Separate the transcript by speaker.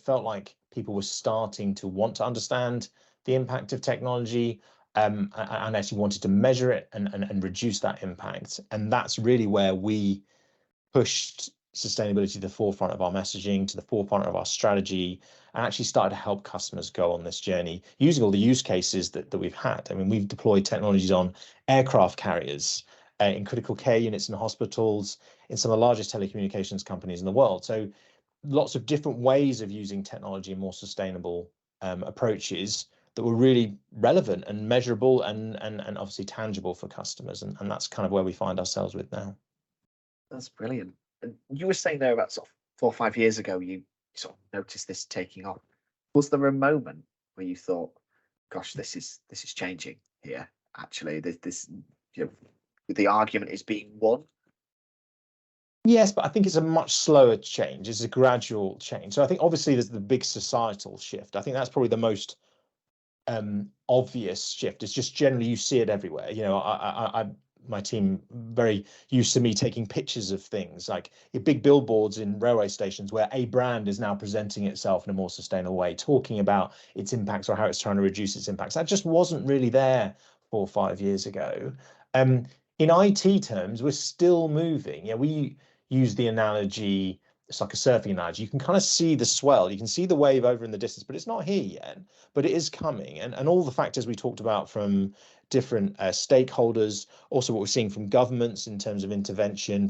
Speaker 1: felt like people were starting to want to understand the impact of technology, and actually wanted to measure it and reduce that impact. And that's really where we pushed sustainability to the forefront of our messaging, to the forefront of our strategy, and actually started to help customers go on this journey using all the use cases that we've had. I mean, we've deployed technologies on aircraft carriers, in critical care units in hospitals, in some of the largest telecommunications companies in the world. So lots of different ways of using technology and more sustainable approaches that were really relevant and measurable and obviously tangible for customers. And that's kind of where we find ourselves with now.
Speaker 2: That's brilliant. And you were saying there about sort of 4 or 5 years ago, you sort of noticed this taking off. Was there a moment where you thought, "Gosh, this is changing here"? Actually, this you know, the argument is being won.
Speaker 1: Yes, but I think it's a much slower change. It's a gradual change. So I think obviously there's the big societal shift. I think that's probably the most obvious shift. It's just generally you see it everywhere. You know, my team very used to me taking pictures of things like big billboards in railway stations where a brand is now presenting itself in a more sustainable way, talking about its impacts or how it's trying to reduce its impacts. That just wasn't really there 4 or 5 years ago. In IT terms, we're still moving. Yeah, we use the analogy, it's like a surfing analogy. You can kind of see the swell, you can see the wave over in the distance, but it's not here yet. But it is coming. And all the factors we talked about from different stakeholders, also what we're seeing from governments in terms of intervention,